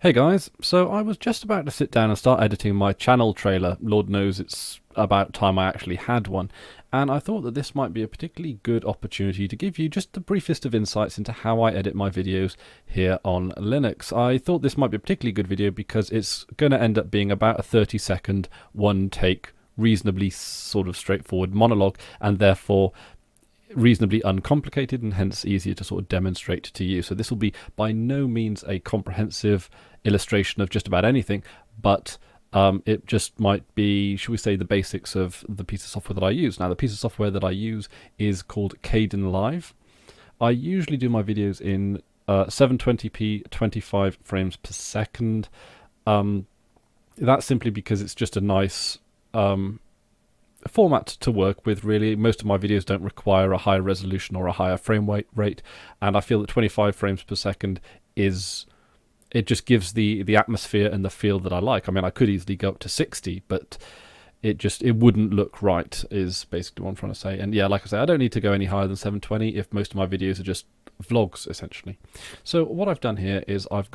Hey guys, so I was just about to sit down and start editing my channel trailer. Lord knows it's about time I actually had one. And I thought that this might be a particularly good opportunity to give you just the briefest of insights into how I edit my videos here on Linux. I thought this might be a particularly good video because it's going to end up being about a 30-second one take, reasonably sort of straightforward monologue, and therefore reasonably uncomplicated and hence easier to sort of demonstrate to you. So this will be by no means a comprehensive illustration of just about anything, but it just might be, should we say, the basics of the piece of software that I use. Now, the piece of software that I use is called Kdenlive. I usually do my videos in 720p, 25 frames per second. That's simply because it's just a nice format to work with. Really, most of my videos don't require a higher resolution or a higher frame rate, and I feel that 25 frames per second it just gives the atmosphere and the feel that I like. I mean, I could easily go up to 60, but it wouldn't look right, is basically what I'm trying to say. And yeah, like I say, I don't need to go any higher than 720 if most of my videos are just vlogs essentially. So what I've done here is I've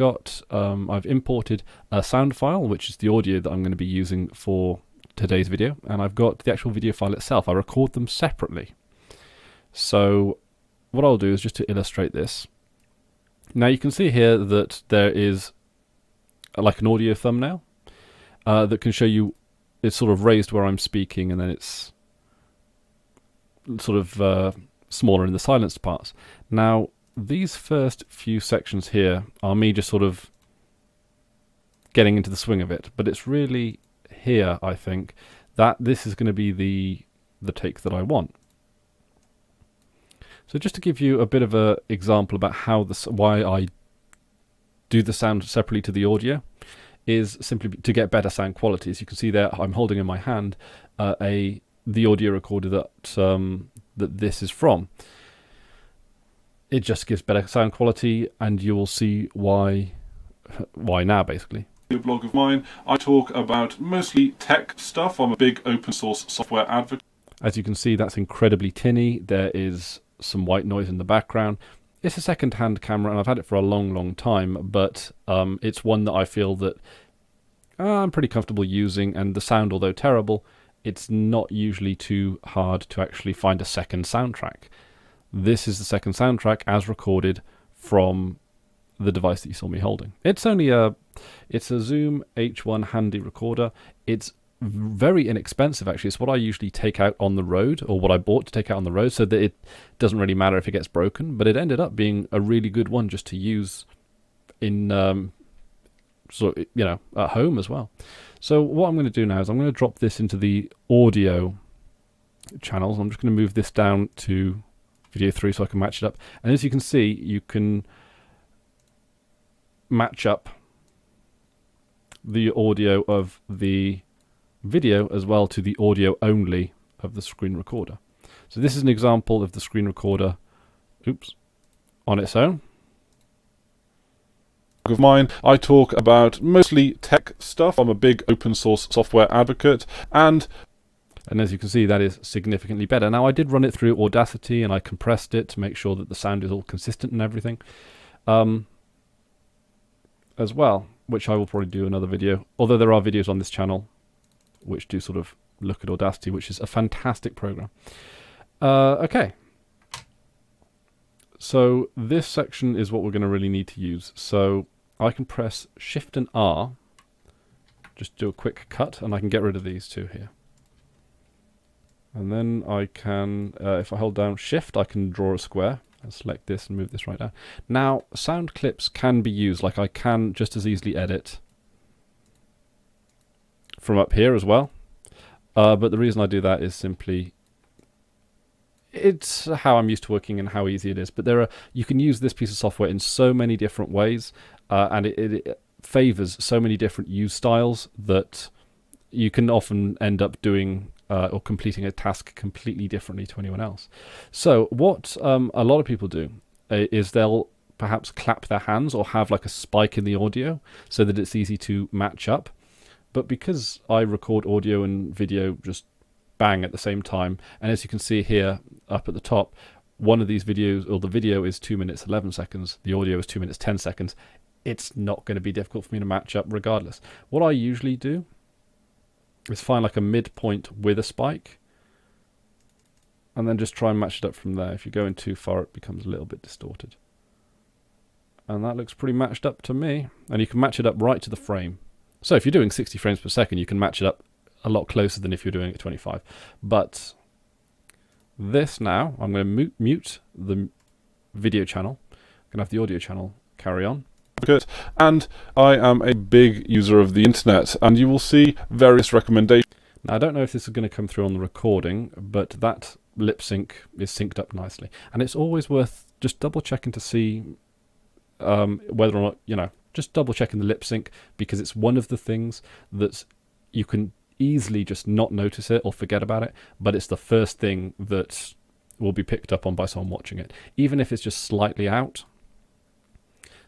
imported a sound file, which is the audio that I'm going to be using for today's video, and I've got the actual video file itself. I record them separately. So what I'll do is just to illustrate this. Now you can see here that there is like an audio thumbnail that can show you it's sort of raised where I'm speaking, and then it's sort of smaller in the silenced parts. Now these first few sections here are me just sort of getting into the swing of it, but it's really here, I think, that this is going to be the take that I want. So just to give you a bit of an example about why I do the sound separately to the audio, is simply to get better sound quality. As you can see there, I'm holding in my hand the audio recorder that this is from. It just gives better sound quality, and you will see why now, basically. Blog of mine, I talk about mostly tech stuff. I'm a big open source software advocate. As you can see, that's incredibly tinny. There is some white noise in the background. It's a second-hand camera, and I've had it for a long time, but it's one that I feel that I'm pretty comfortable using, and the sound, although terrible, it's not usually too hard to actually find a second soundtrack. This is the second soundtrack as recorded from the device that you saw me holding. It's only it's a Zoom H1 handy recorder. It's very inexpensive, actually. It's what I usually take out on the road, or what I bought to take out on the road, so that it doesn't really matter if it gets broken, but it ended up being a really good one just to use in at home as well. So what I'm going to do now is I'm going to drop this into the audio channels. I'm just going to move this down to video 3 so I can match it up, and as you can see, you can match up the audio of the video as well to the audio only of the screen recorder. So this is an example of the screen recorder, on its own. Of mine, I talk about mostly tech stuff. I'm a big open source software advocate, and as you can see, that is significantly better. Now, I did run it through Audacity, and I compressed it to make sure that the sound is all consistent and everything. As well, which I will probably do another video, although there are videos on this channel which do sort of look at Audacity, which is a fantastic program. Okay, so this section is what we're going to really need to use. So I can press Shift and R, just do a quick cut, and I can get rid of these two here. And then I can, if I hold down Shift, I can draw a square. I'll select this and move this right down. Now, sound clips can be used. Like, I can just as easily edit from up here as well. But the reason I do that is simply, it's how I'm used to working and how easy it is. But you can use this piece of software in so many different ways, and it favors so many different use styles that you can often end up doing or completing a task completely differently to anyone else. So what a lot of people do is they'll perhaps clap their hands or have like a spike in the audio so that it's easy to match up. But because I record audio and video just bang at the same time, and as you can see here up at the top, one of these videos, or the video is 2 minutes 11 seconds, the audio is 2 minutes 10 seconds, it's not going to be difficult for me to match up regardless. What I usually do is find like a midpoint with a spike and then just try and match it up from there. If you go in too far, it becomes a little bit distorted. And that looks pretty matched up to me. And you can match it up right to the frame. So if you're doing 60 frames per second, you can match it up a lot closer than if you're doing it at 25. But this now, I'm going to mute the video channel. I'm going to have the audio channel carry on. And I am a big user of the internet, and you will see various recommendations. Now, I don't know if this is going to come through on the recording, but that lip sync is synced up nicely. And it's always worth just double checking to see whether or not, just double checking the lip sync, because it's one of the things that you can easily just not notice it or forget about it, but it's the first thing that will be picked up on by someone watching it, even if it's just slightly out.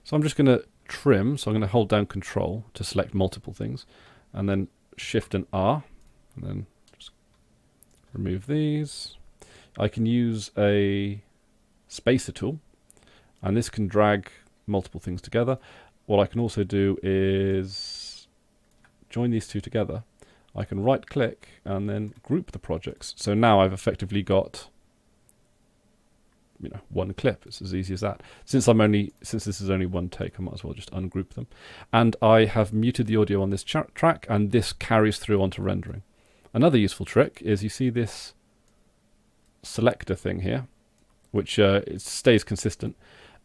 So I'm just going to trim, so I'm going to hold down Control to select multiple things, and then Shift and R, and then just remove these. I can use a spacer tool, and this can drag multiple things together. What I can also do is join these two together. I can right click and then group the projects. So now I've effectively got one clip. It's as easy as that. Since this is only one take, I might as well just ungroup them. And I have muted the audio on this track, and this carries through onto rendering. Another useful trick is you see this selector thing here, which it stays consistent.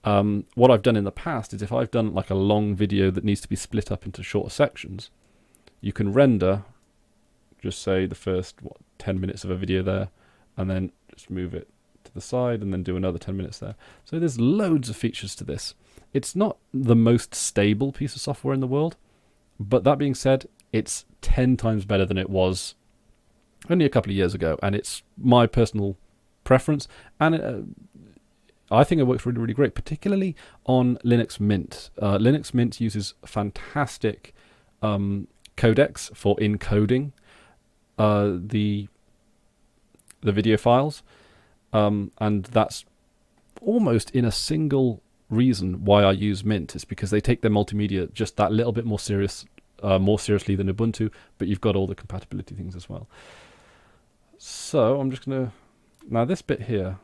What I've done in the past is if I've done like a long video that needs to be split up into shorter sections, you can render, just say the first 10 minutes of a video there, and then just move it to the side and then do another 10 minutes there. So there's loads of features to this. It's not the most stable piece of software in the world, but that being said, it's 10 times better than it was only a couple of years ago, and it's my personal preference, and I think it works really, really great, particularly on Linux Mint. Linux Mint uses fantastic codecs for encoding the video files, and that's almost in a single reason why I use Mint. It's because they take their multimedia just that little bit more seriously than Ubuntu, but you've got all the compatibility things as well. So I'm just gonna, now this bit here,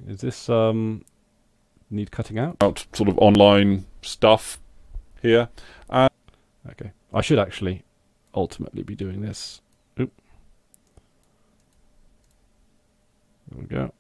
is this need cutting out? Sort of online stuff here. Okay, I should actually ultimately be doing this. Oop. There we go.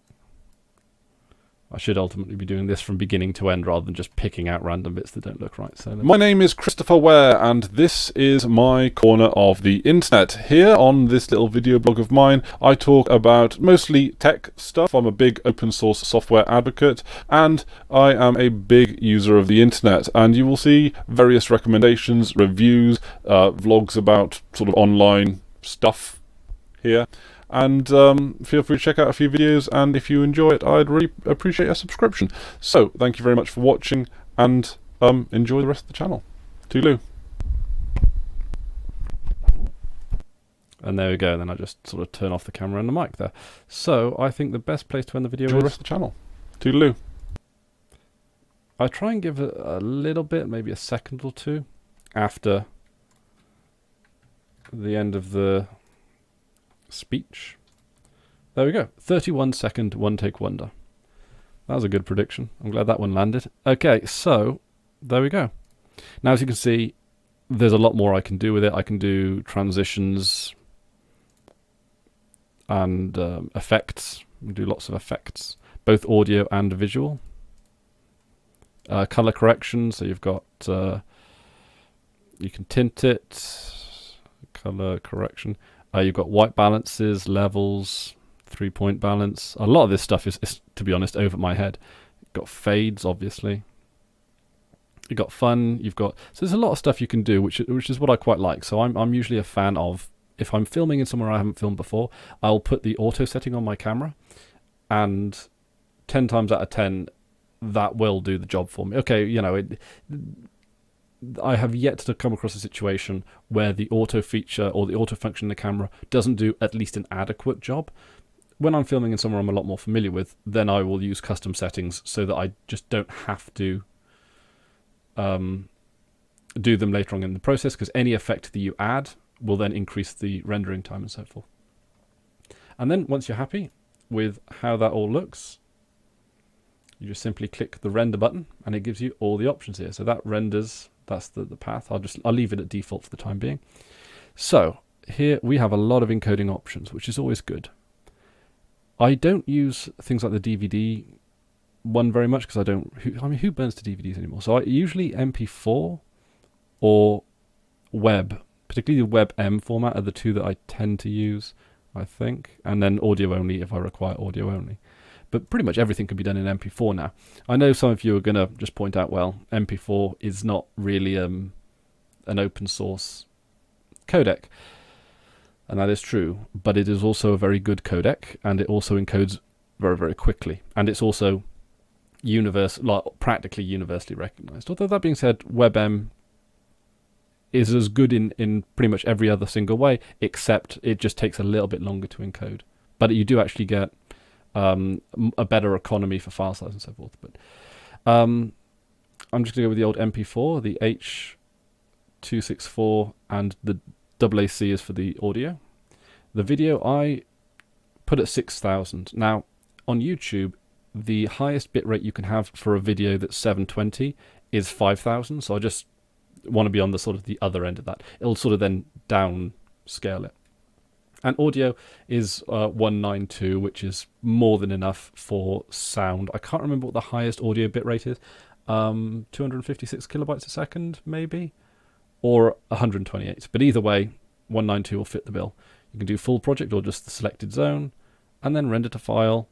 I should ultimately be doing this from beginning to end rather than just picking out random bits that don't look right. So my name is Christopher Ware, and this is my corner of the internet. Here on this little video blog of mine, I talk about mostly tech stuff. I'm a big open source software advocate, and I am a big user of the internet. And you will see various recommendations, reviews, vlogs about sort of online stuff here. And feel free to check out a few videos, and if you enjoy it, I'd really appreciate a subscription. So thank you very much for watching, and enjoy the rest of the channel. Toodaloo. And there we go. Then I just sort of turn off the camera and the mic there. So I think the best place to end the video Enjoy is the rest of the channel. Toodaloo. I try and give it a little bit, maybe a second or two after the end of the speech. There we go. 31-second one-take wonder. That was a good prediction. I'm glad that one landed. Okay, so there we go. Now, as you can see, there's a lot more I can do with it. I can do transitions and effects. I can do lots of effects, both audio and visual. Color correction, so you've got you can tint it. Color correction. You've got white balances, levels, 3-point balance. A lot of this stuff is, to be honest, over my head. You've got fades, obviously. You've got fun. You've got, so there's a lot of stuff you can do, which is what I quite like. So I'm usually a fan of, if I'm filming in somewhere I haven't filmed before, I'll put the auto setting on my camera, and 10 times out of 10, that will do the job for me. Okay, I have yet to come across a situation where the auto feature or the auto function in the camera doesn't do at least an adequate job. When I'm filming in somewhere I'm a lot more familiar with, then I will use custom settings so that I just don't have to do them later on in the process, because any effect that you add will then increase the rendering time and so forth. And then once you're happy with how that all looks, you just simply click the render button and it gives you all the options here. So that renders, that's the path. I'll leave it at default for the time being. So here we have a lot of encoding options, which is always good. I don't use things like the DVD one very much because who burns to DVDs anymore? So I usually MP4 or web, particularly the WebM format, are the two that I tend to use, I think, and then audio only if I require audio only. But pretty much everything can be done in MP4 now. I know some of you are going to just point out, well, MP4 is not really an open source codec. And that is true, but it is also a very good codec, and it also encodes very, very quickly. And it's also practically universally recognized. Although that being said, WebM is as good in pretty much every other single way, except it just takes a little bit longer to encode. But you do actually get a better economy for file size and so forth. But I'm just going to go with the old MP4, the H.264, and the AAC is for the audio. The video I put at 6,000. Now, on YouTube, the highest bitrate you can have for a video that's 720 is 5,000. So I just want to be on the sort of the other end of that. It'll sort of then downscale it. And audio is 192, which is more than enough for sound. I can't remember what the highest audio bitrate is. 256 kilobytes a second, maybe? Or 128. But either way, 192 will fit the bill. You can do full project or just the selected zone, and then render to file.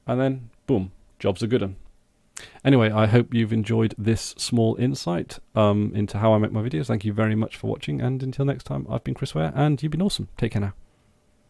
And then, boom, job's a good one. Anyway, I hope you've enjoyed this small insight into how I make my videos. Thank you very much for watching, and until next time, I've been Chris Ware, and you've been awesome. Take care now.